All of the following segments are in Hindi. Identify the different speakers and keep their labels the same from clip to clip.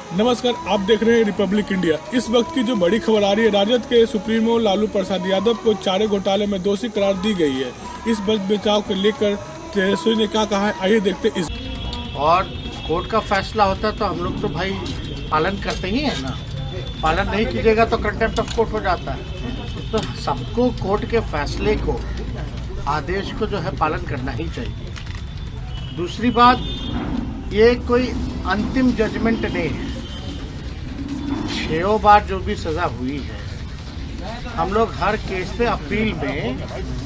Speaker 1: नमस्कार, आप देख रहे हैं रिपब्लिक इंडिया। इस वक्त की जो बड़ी खबर आ रही है, राजद के सुप्रीमो लालू प्रसाद यादव को चारे घोटाले में दोषी करार दी गई है। इस बचाव को लेकर तेजस्वी ने क्या कहा है, आइए देखते इस।
Speaker 2: और कोर्ट का फैसला होता है तो हम लोग तो भाई पालन करते ही है ना। पालन नहीं कीजिएगा तो कंटेम्प्ट ऑफ कोर्ट हो जाता है। तो सबको कोर्ट के फैसले को, आदेश को जो है पालन करना ही चाहिए। दूसरी बात, ये कोई अंतिम जजमेंट नहीं है। 6 बार जो भी सजा हुई है, हम लोग हर केस पे अपील में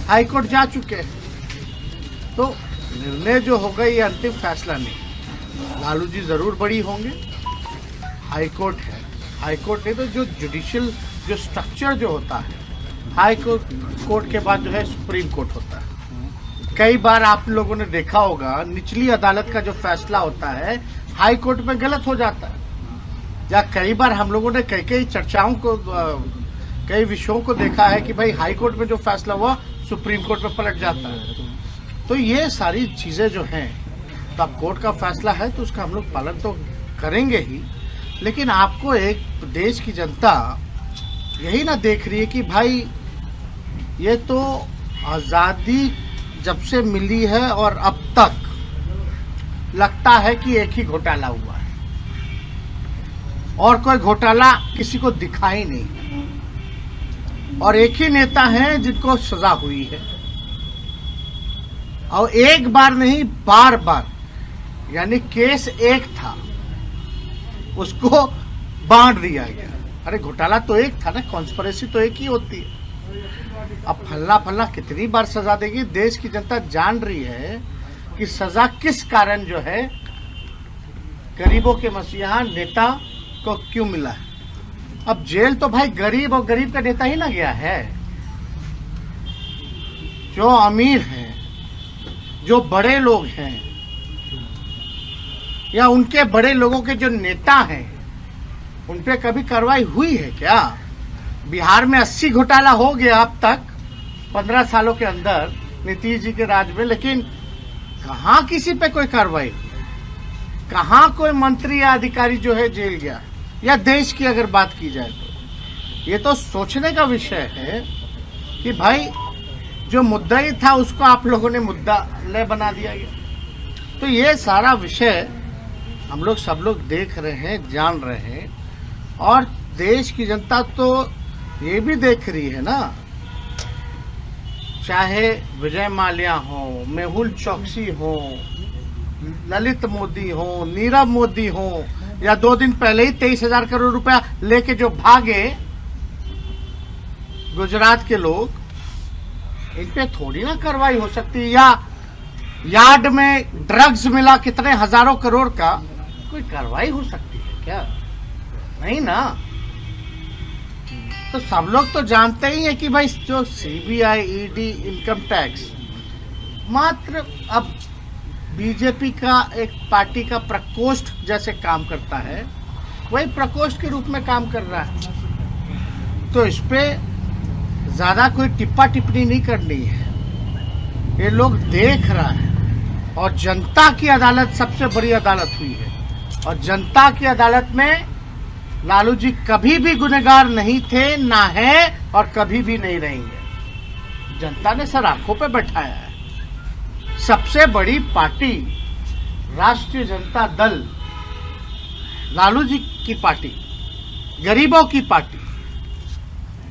Speaker 2: हाई कोर्ट जा चुके हैं। तो निर्णय जो होगा ये अंतिम फैसला नहीं। लालू जी जरूर बरी होंगे। हाई कोर्ट है, हाई कोर्ट नहीं तो जो जुडिशियल जो स्ट्रक्चर जो होता है, हाई कोर्ट के बाद जो है सुप्रीम कोर्ट होता है। कई बार आप लोगों ने देखा होगा, निचली अदालत का जो फैसला होता है हाई कोर्ट में गलत हो जाता है। या कई बार हम लोगों ने कई चर्चाओं को, कई विषयों को देखा है कि भाई हाई कोर्ट में जो फैसला हुआ सुप्रीम कोर्ट में पलट जाता है। तो ये सारी चीजें जो हैं, तो अब कोर्ट का फैसला है तो उसका हम लोग पालन तो करेंगे ही। लेकिन आपको एक देश की जनता यही ना देख रही है कि भाई ये तो आजादी जब से मिली है और अब तक लगता है कि एक ही घोटाला हुआ है और कोई घोटाला किसी को दिखाई नहीं। और एक ही नेता हैं जिनको सजा हुई है, और एक बार नहीं बार बार, यानी केस एक था उसको बांट दिया गया। अरे घोटाला तो एक था ना, कॉन्स्पिरेसी तो एक ही होती है। अब फल्ला कितनी बार सजा देगी? देश की जनता जान रही है कि सजा किस कारण जो है गरीबों के मसीहा नेता को क्यों मिला है। अब जेल तो भाई गरीब और गरीब का नेता ही ना गया है। जो अमीर हैं, जो बड़े लोग हैं, या उनके बड़े लोगों के जो नेता हैं, उन पे कभी कार्रवाई हुई है क्या? बिहार में 80 घोटाला हो गया अब तक 15 सालों के अंदर नीतीश जी के राज में, लेकिन कहां किसी पे कोई कार्रवाई, कहां कोई मंत्री या अधिकारी जो है जेल गया? या देश की अगर बात की जाए तो ये तो सोचने का विषय है कि भाई जो मुद्दा ही था उसको आप लोगों ने मुद्दा ले बना दिया गया। तो ये सारा विषय हम लोग सब लोग देख रहे हैं, जान रहे हैं। और देश की जनता तो ये भी देख रही है ना, चाहे विजय माल्या हो, मेहुल चौकसी हो, ललित मोदी हो, नीरव मोदी हो, या 2 दिन पहले ही 23,000 करोड़ रुपया लेके जो भागे गुजरात के लोग, इन पे थोड़ी ना कार्रवाई हो सकती। या यार्ड में ड्रग्स मिला कितने हजारों करोड़ का, कोई कार्रवाई हो सकती है क्या? नहीं ना। तो सब लोग तो जानते ही है कि भाई जो सीबीआई, ईडी, इनकम टैक्स मात्र अब बीजेपी का एक पार्टी का प्रकोष्ठ जैसे काम करता है, वही प्रकोष्ठ के रूप में काम कर रहा है। तो इस पे ज्यादा कोई टिप्पा टिप्पणी नहीं करनी है। ये लोग देख रहा है, और जनता की अदालत सबसे बड़ी अदालत हुई है। और जनता की अदालत में लालू जी कभी भी गुनहगार नहीं थे, ना है, और कभी भी नहीं रहेंगे। जनता ने सर आंखों पे बैठाया है। सबसे बड़ी पार्टी राष्ट्रीय जनता दल, लालू जी की पार्टी, गरीबों की पार्टी,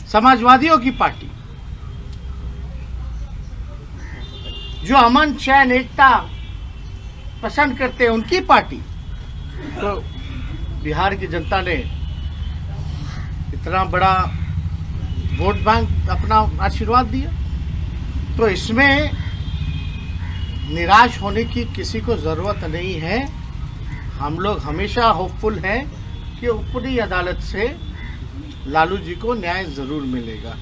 Speaker 2: समाजवादियों की पार्टी, जो अमन चैन एकता पसंद करते हैं, उनकी पार्टी। तो बिहार की जनता ने इतना बड़ा वोट बैंक अपना आशीर्वाद दिया, तो इसमें निराश होने की किसी को जरूरत नहीं है। हम लोग हमेशा होपफुल हैं कि ऊपरी अदालत से लालू जी को न्याय जरूर मिलेगा।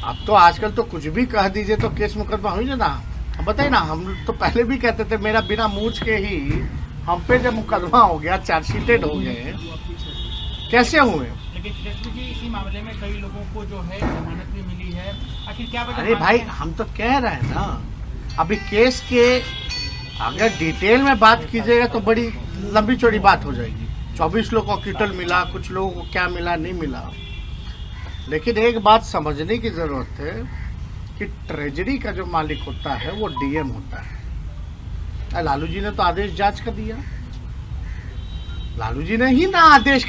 Speaker 2: अब तो आजकल तो कुछ भी कह दीजिए तो केस मुकदमा हो जाए ना। हम बताइए ना, हम तो पहले भी कहते थे, मेरा बिना मूछ के ही हम पे जब मुकदमा हो गया, चार्जशीटेड हो गए, कैसे हुए?
Speaker 3: लेकिन जी इसी मामले में कई लोगों को जो है जमानत भी मिली है, आखिर क्या वजह?
Speaker 2: अरे भाई हम तो कह रहे हैं ना, अभी केस के अगर डिटेल में बात कीजिएगा तो बड़ी लंबी चौड़ी बात हो जाएगी। 24 लोगों को क्विंटल मिला, कुछ लोगों को क्या मिला नहीं मिला। लेकिन एक बात समझने की जरूरत है कि ट्रेजरी का जो मालिक होता है वो डीएम होता है। लालू जी ने तो आदेश जांच का दिया, लालू जी ने ही ना आदेश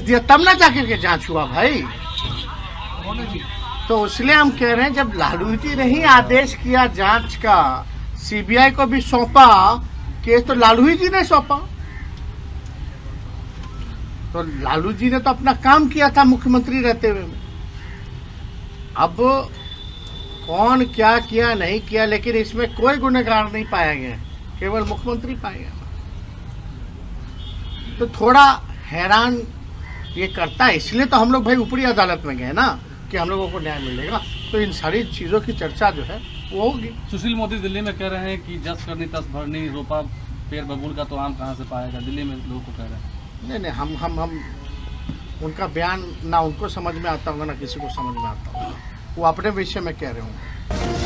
Speaker 2: दिया तब ना जाकर के जांच हुआ भाई। तो इसलिए हम कह रहे हैं जब लालू जी ने ही आदेश किया जांच का, सीबीआई को भी सौंपा केस, तो लालू जी ने सौंपा। तो लालू जी ने तो अपना काम किया था मुख्यमंत्री रहते हुए। अब कौन क्या किया नहीं किया, लेकिन इसमें कोई गुनहगार नहीं पाया गया, केवल मुख्यमंत्री पाया गया। तो थोड़ा हैरान ये करता है, इसलिए तो हम लोग भाई ऊपरी अदालत में गए ना कि हम लोगों को न्याय मिलेगा। तो इन सारी चीजों की चर्चा जो है वो होगी।
Speaker 4: सुशील मोदी दिल्ली में कह रहे हैं कि जस करनी तस भरनी, रोपा पेड़ बबूल का तो आम कहाँ से पाएगा, दिल्ली में लोगों को कह रहे हैं।
Speaker 2: नहीं, हम उनका बयान ना उनको समझ में आता होगा ना किसी को समझ में आता होगा, वो अपने विषय में कह रहे होंगे।